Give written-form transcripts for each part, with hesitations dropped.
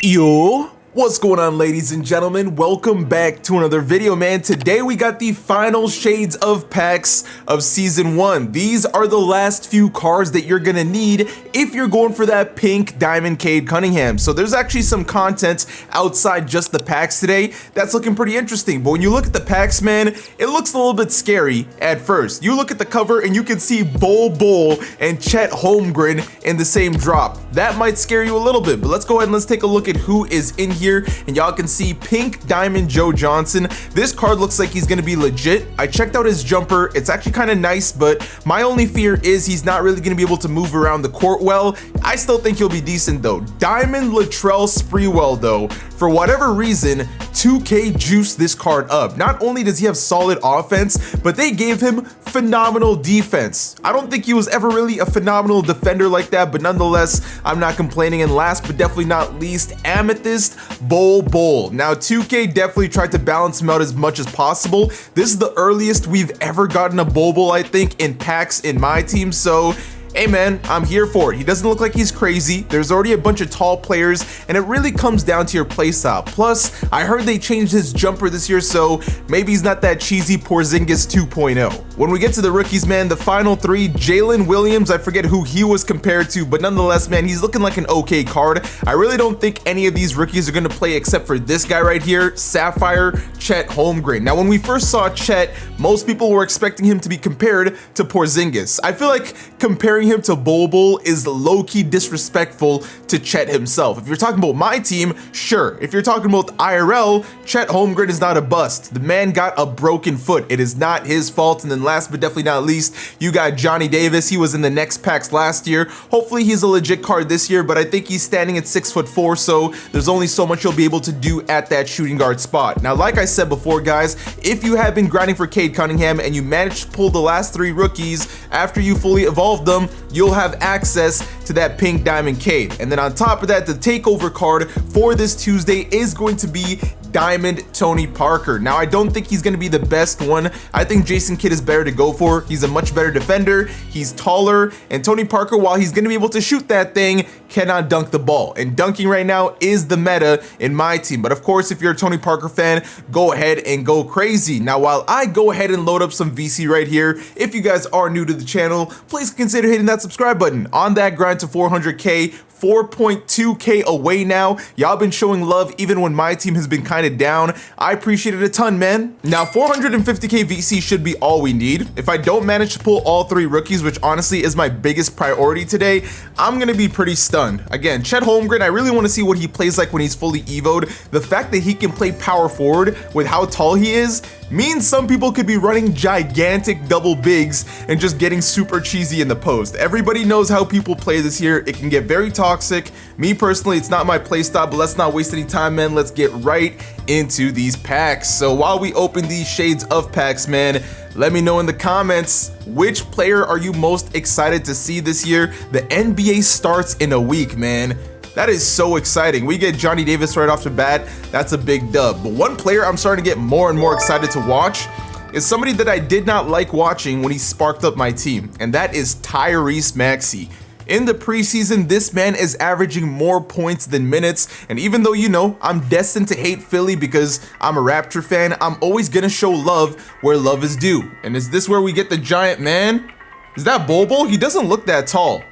Yo, what's going on, ladies and gentlemen? Welcome back to another video, man. Today we got the final shades of packs of season 1. These are the last few cards that you're gonna need if you're going for that pink diamond Cade Cunningham. So there's actually some content outside just the packs today that's looking pretty interesting. But when you look at the packs, man, it looks a little bit scary at first. You look at the cover and you can see Bol Bol and Chet Holmgren in the same drop. That might scare you a little bit, but let's go ahead and let's take a look at who is in here. And y'all can see pink diamond Joe Johnson. This card looks like he's gonna be legit. I checked out his jumper. It's actually kind of nice, but my only fear is he's not really gonna be able to move around the court well. I still think he'll be decent though. Diamond Latrell Sprewell though, for whatever reason, 2K juiced this card up. Not only does he have solid offense, but they gave him phenomenal defense. I don't think he was ever really a phenomenal defender like that, but nonetheless, I'm not complaining. And last but definitely not least, Amethyst Bol Bol. Now 2K definitely tried to balance him out as much as possible. This is the earliest we've ever gotten a Bol Bol, I think, in packs in my team, so hey man, I'm here for it. He doesn't look like he's crazy. There's already a bunch of tall players, and it really comes down to your playstyle. Plus, I heard they changed his jumper this year, so maybe he's not that cheesy Porzingis 2.0. When we get to the rookies, man, the final three, Jalen Williams, I forget who he was compared to, but nonetheless, man, he's looking like an okay card. I really don't think any of these rookies are gonna play except for this guy right here, Sapphire Chet Holmgren. Now, when we first saw Chet, most people were expecting him to be compared to Porzingis. I feel like comparing him to Bol Bol is low-key disrespectful to Chet himself. If you're talking about my team, sure. If you're talking about IRL, Chet Holmgren is not a bust. The man got a broken foot. It is not his fault. And then last but definitely not least, you got Johnny Davis. He was in the next packs last year. Hopefully he's a legit card this year, but I think he's standing at 6'4", so there's only so much you'll be able to do at that shooting guard spot. Now, like I said before, guys, if you have been grinding for Cade Cunningham and you managed to pull the last three rookies after you fully evolved them, you'll have access to that pink diamond Cade. And then on top of that, the takeover card for this Tuesday is going to be Diamond Tony Parker. Now, I don't think he's going to be the best one. I think Jason Kidd is better to go for. He's a much better defender. He's taller. And Tony Parker, while he's going to be able to shoot that thing, cannot dunk the ball. And dunking right now is the meta in my team. But of course, if you're a Tony Parker fan, go ahead and go crazy. Now, while I go ahead and load up some VC right here, if you guys are new to the channel, please consider hitting that subscribe button. On that grind to 400K, 4.2K away now. Y'all been showing love even when my team has been kind of down. I appreciate it a ton, man. Now, 450K VC should be all we need. If I don't manage to pull all three rookies, which honestly is my biggest priority today, I'm gonna be pretty stunned. Again, Chet Holmgren, I really want to see what he plays like when he's fully evoed. The fact that he can play power forward with how tall he is means some people could be running gigantic double bigs and just getting super cheesy in the post. Everybody knows how people play this year. It can get very toxic. Me personally, it's not my playstyle, but let's not waste any time, man. Let's get right into these packs. So while we open these shades of packs, man, let me know in the comments, which player are you most excited to see this year? The NBA starts in a week, man. That is so exciting. We get Johnny Davis right off the bat. That's a big dub. But one player I'm starting to get more and more excited to watch is somebody that I did not like watching when he sparked up my team, and that is Tyrese Maxey. In the preseason, this man is averaging more points than minutes, and even though, you know, I'm destined to hate Philly because I'm a Raptor fan, I'm always gonna show love where love is due. And is this where we get the giant man? Is that Bol Bol? He doesn't look that tall.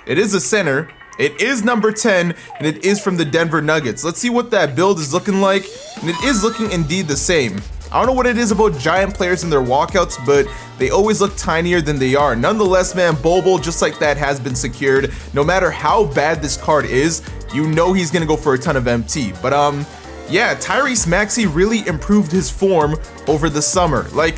It is a center. It is number 10, and it is from the Denver Nuggets. Let's see what that build is looking like, and it is looking indeed the same. I don't know what it is about giant players and their walkouts, but they always look tinier than they are. Nonetheless, man, Bol Bol just like that has been secured. No matter how bad this card is, you know he's gonna go for a ton of MT. But yeah, Tyrese Maxey really improved his form over the summer. Like,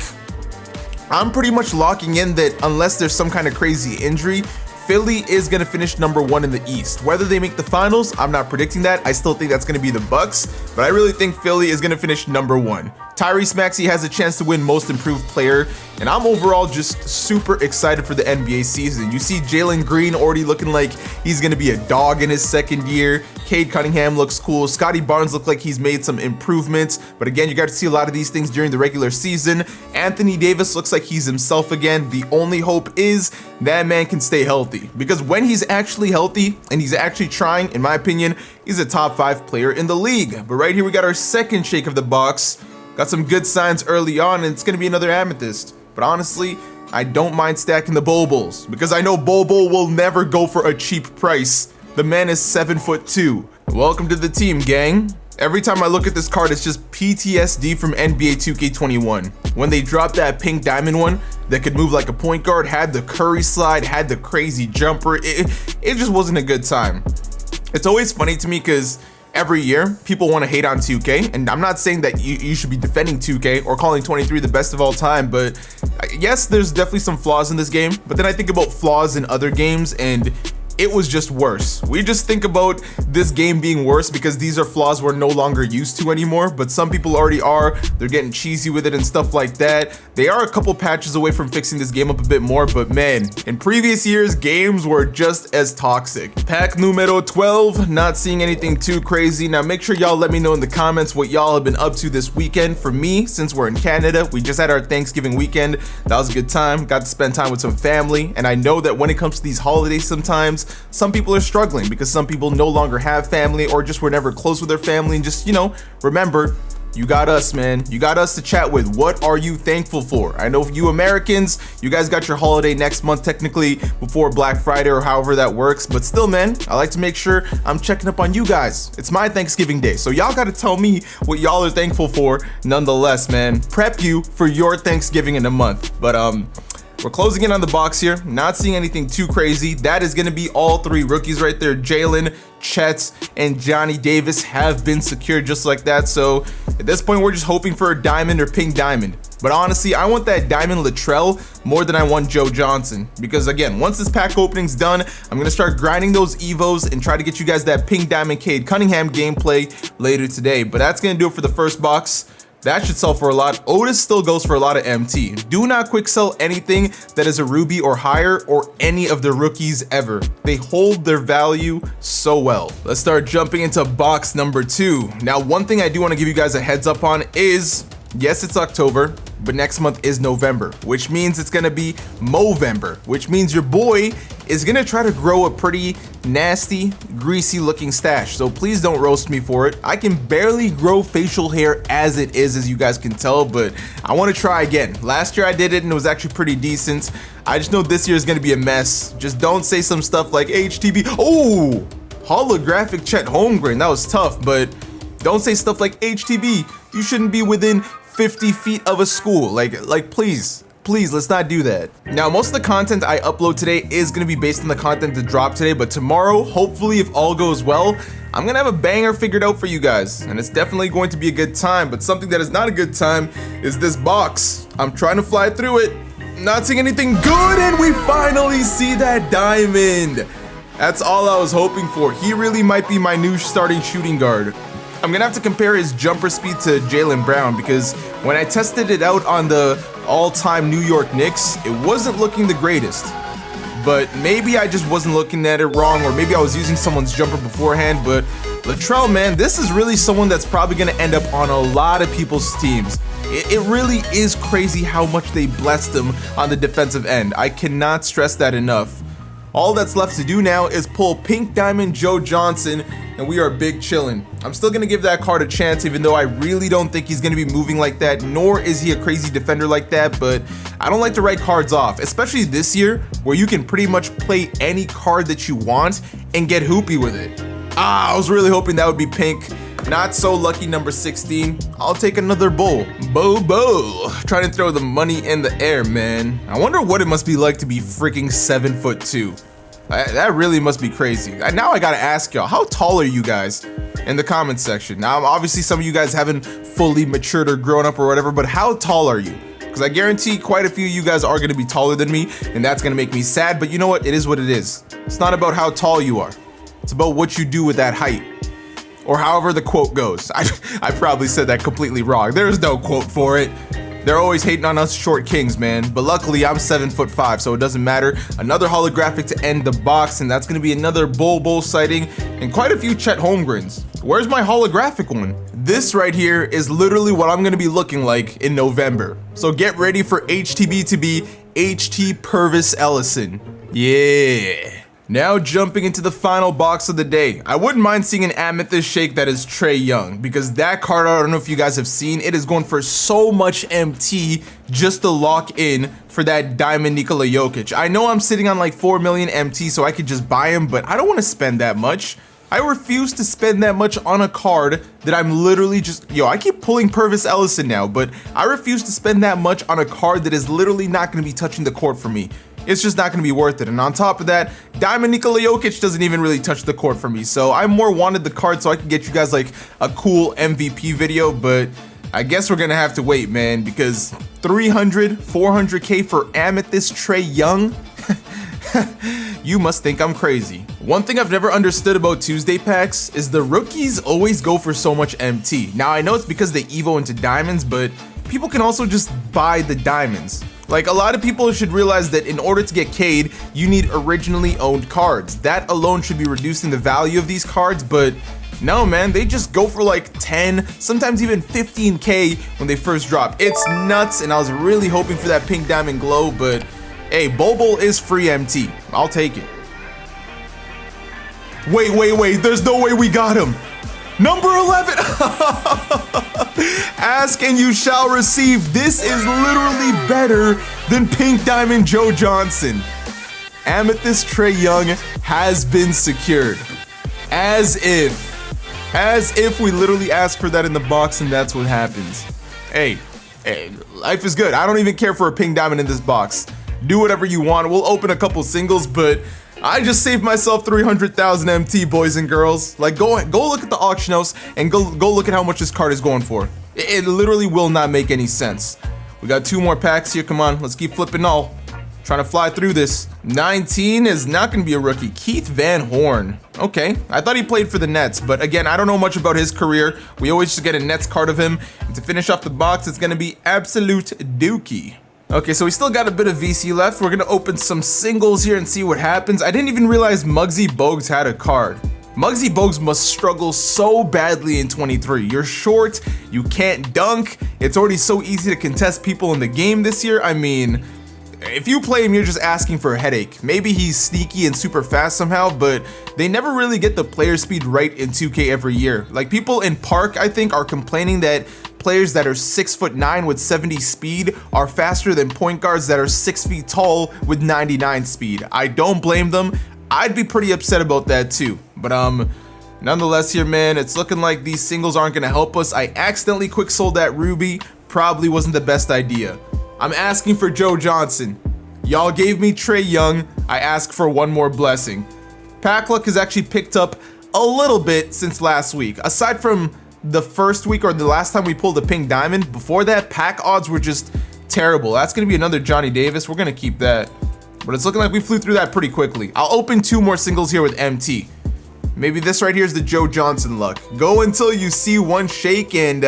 I'm pretty much locking in that unless there's some kind of crazy injury, Philly is going to finish #1 in the East. Whether they make the finals, I'm not predicting that. I still think that's going to be the Bucks, but I really think Philly is going to finish #1. Tyrese Maxey has a chance to win Most Improved Player, and I'm overall just super excited for the NBA season. You see Jalen Green already looking like he's going to be a dog in his second year. Cade Cunningham looks cool. Scotty Barnes looks like he's made some improvements, but again, you got to see a lot of these things during the regular season. Anthony Davis looks like he's himself again. The only hope is that man can stay healthy. Because when he's actually healthy and he's actually trying, in my opinion, he's a top 5 player in the league. But right here we got our second shake of the box. Got some good signs early on, and it's going to be another amethyst. But honestly, I don't mind stacking the Bol Bols because I know Bol Bol will never go for a cheap price. The man is 7'2". Welcome to the team, gang. Every time I look at this card, it's just PTSD from NBA 2k21. When they dropped that pink diamond one that could move like a point guard, had the Curry slide, had the crazy jumper, it just wasn't a good time. It's always funny to me because every year people want to hate on 2K, and I'm not saying that you should be defending 2K or calling 23 the best of all time, but yes, there's definitely some flaws in this game, but then I think about flaws in other games and it was just worse. We just think about this game being worse because these are flaws we're no longer used to anymore, but some people already are. They're getting cheesy with it and stuff like that. They are a couple patches away from fixing this game up a bit more, but man, in previous years, games were just as toxic. Pack numero 12, not seeing anything too crazy. Now make sure y'all let me know in the comments what y'all have been up to this weekend. For me, since we're in Canada, we just had our Thanksgiving weekend. That was a good time. Got to spend time with some family, and I know that when it comes to these holidays sometimes, some people are struggling because some people no longer have family or just were never close with their family, and just, you know, remember, you got us, man. You got us to chat with. What are you thankful for? I know you Americans, you guys got your holiday next month, technically before Black Friday or however that works, but still, man, I like to make sure I'm checking up on you guys. It's my Thanksgiving day, so y'all got to tell me what y'all are thankful for nonetheless, man. Prep you for your Thanksgiving in a month. But we're closing in on the box here, not seeing anything too crazy. That is going to be all 3 rookies right there. Jalen, Chet, and Johnny Davis have been secured just like that. So at this point, we're just hoping for a diamond or pink diamond. But honestly, I want that diamond Latrell more than I want Joe Johnson. Because again, once this pack opening's done, I'm going to start grinding those Evos and try to get you guys that pink diamond Cade Cunningham gameplay later today. But that's going to do it for the first box. That should sell for a lot. Otis still goes for a lot of MT. Do not quick sell anything that is a ruby or higher or any of the rookies ever. They hold their value so well. Let's start jumping into box number 2. Now, one thing I do want to give you guys a heads up on is, yes, it's October, but next month is November, which means it's gonna be Movember, which means your boy is gonna try to grow a pretty nasty, greasy looking stash. So please don't roast me for it. I can barely grow facial hair as it is, as you guys can tell, but I wanna try again. Last year I did it and it was actually pretty decent. I just know this year is gonna be a mess. Just don't say some stuff like HTB. Oh, holographic Chet Holmgren, that was tough, but don't say stuff like HTB. You shouldn't be within 50 feet of a school. Like please, let's not do that. Now, most of the content I upload today is gonna be based on the content that dropped today, but tomorrow, hopefully, if all goes well, I'm gonna have a banger figured out for you guys, and it's definitely going to be a good time. But something that is not a good time is this box. I'm trying to fly through it, not seeing anything good, and we finally see that diamond. That's all I was hoping for. He really might be my new starting shooting guard. I'm gonna have to compare his jumper speed to Jaylen Brown because when I tested it out on the all-time New York Knicks, it wasn't looking the greatest. But maybe I just wasn't looking at it wrong, or maybe I was using someone's jumper beforehand. But Latrell, man, this is really someone that's probably gonna end up on a lot of people's teams. It really is crazy how much they blessed him on the defensive end. I cannot stress that enough. All that's left to do now is pull Pink Diamond Joe Johnson, and we are big chillin'. I'm still gonna give that card a chance, even though I really don't think he's gonna be moving like that, nor is he a crazy defender like that, but I don't like to write cards off, especially this year, where you can pretty much play any card that you want and get hoopy with it. I was really hoping that would be pink. Not so lucky, number 16. I'll take another Bol Bol. Trying to throw the money in the air, man. I wonder what it must be like to be freaking 7'2". That really must be crazy. Now I gotta ask y'all, how tall are you guys in the comments section? Now, obviously some of you guys haven't fully matured or grown up or whatever, but how tall are you? Because I guarantee quite a few of you guys are gonna be taller than me, and that's gonna make me sad, but you know what? It is what it is. It's not about how tall you are. It's about what you do with that height. Or however the quote goes. I probably said that completely wrong. There's no quote for it. They're always hating on us short kings, man. But luckily, I'm 7'5", so it doesn't matter. Another holographic to end the box, and that's gonna be another Bol Bol sighting, and quite a few Chet Holmgrens. Where's my holographic one? This right here is literally what I'm gonna be looking like in November. So get ready for HTB to be HT Purvis Ellison. Yeah. Now jumping into the final box of the day. I wouldn't mind seeing an Amethyst Shake that is Trae Young, because that card, I don't know if you guys have seen, it is going for so much MT just to lock in for that Diamond Nikola Jokic. I know I'm sitting on like 4 million MT, so I could just buy him, but I don't want to spend that much. I refuse to spend that much on a card that I'm literally just, I keep pulling Purvis Ellison now, but I refuse to spend that much on a card that is literally not going to be touching the court for me. It's just not going to be worth it. And on top of that, Diamond Nikola Jokic doesn't even really touch the court for me. So I more wanted the card so I can get you guys like a cool MVP video, but I guess we're going to have to wait, man, because 300, 400K for Amethyst Trae Young? You must think I'm crazy. One thing I've never understood about Tuesday packs is the rookies always go for so much MT. Now I know it's because they evo into diamonds, but people can also just buy the diamonds. Like, a lot of people should realize that in order to get K'd, you need originally owned cards. That alone should be reducing the value of these cards, but no, man, they just go for like 10, sometimes even 15K when they first drop. It's nuts, and I was really hoping for that pink diamond glow, but hey, Bol Bol is free MT. I'll take it. Wait, there's no way we got him. Number 11. Ask and you shall receive. This is literally better than Pink Diamond Joe Johnson. Amethyst Trae Young has been secured. As if we literally asked for that in the box and that's what happens. Hey, life is good. I don't even care for a pink diamond in this box. Do whatever you want. We'll open a couple singles, but I just saved myself 300,000 MT, boys and girls. Like, go look at the auction house and go look at how much this card is going for. It literally will not make any sense. We got 2 more packs here. Come on, let's keep flipping all. Trying to fly through this. 19 is not going to be a rookie. Keith Van Horn. Okay, I thought he played for the Nets, but again, I don't know much about his career. We always just get a Nets card of him. And to finish off the box, it's going to be Absolute Dookie. Okay, so we still got a bit of VC left. We're gonna open some singles here and see what happens. I didn't even realize Muggsy Bogues had a card. Muggsy Bogues must struggle so badly in 23. You're short, you can't dunk. It's already so easy to contest people in the game this year. I mean, if you play him, you're just asking for a headache. Maybe he's sneaky and super fast somehow, but they never really get the player speed right in 2K every year. Like, people in Park, I think, are complaining that players that are 6'9" with 70 speed are faster than point guards that are 6 feet tall with 99 speed. I don't blame them. I'd be pretty upset about that too. But nonetheless here, man, it's looking like these singles aren't gonna help us. I accidentally quick sold that Ruby. Probably wasn't the best idea. I'm asking for Joe Johnson. Y'all gave me Trae Young. I ask for one more blessing. Pack luck has actually picked up a little bit since last week. Aside from the first week or the last time we pulled a pink diamond, before that, pack odds were just terrible. That's gonna be another Johnny Davis. We're gonna keep that. But it's looking like we flew through that pretty quickly. I'll open 2 more singles here with MT. Maybe this right here is the Joe Johnson luck. Go until you see one shake, and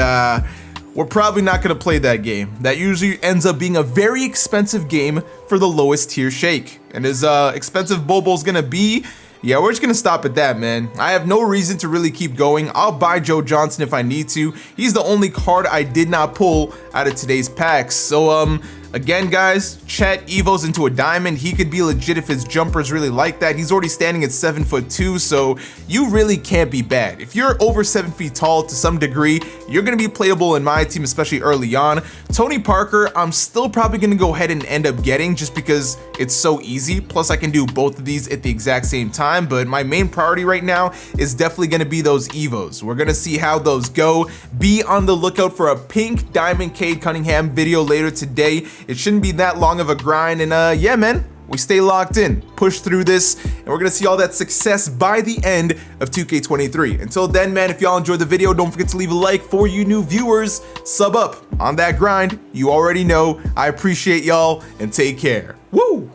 we're probably not gonna play that game. That usually ends up being a very expensive game for the lowest tier shake. And as expensive Bol Bol's gonna be, yeah, we're just gonna stop at that, man. I have no reason to really keep going. I'll buy Joe Johnson if I need to. He's the only card I did not pull out of today's packs. So, again, guys, Chet evos into a diamond. He could be legit if his jumper's really like that. He's already standing at 7'2", so you really can't be bad. If you're over 7 feet tall to some degree, you're gonna be playable in my team, especially early on. Tony Parker, I'm still probably gonna go ahead and end up getting just because it's so easy. Plus, I can do both of these at the exact same time, but my main priority right now is definitely gonna be those evos. We're gonna see how those go. Be on the lookout for a pink diamond Cade Cunningham video later today. It shouldn't be that long of a grind, and yeah, man, we stay locked in, push through this, and we're gonna see all that success by the end of 2K23. Until then, man, if y'all enjoyed the video, don't forget to leave a like. For you new viewers, sub up on that grind. You already know. I appreciate y'all, and take care. Woo!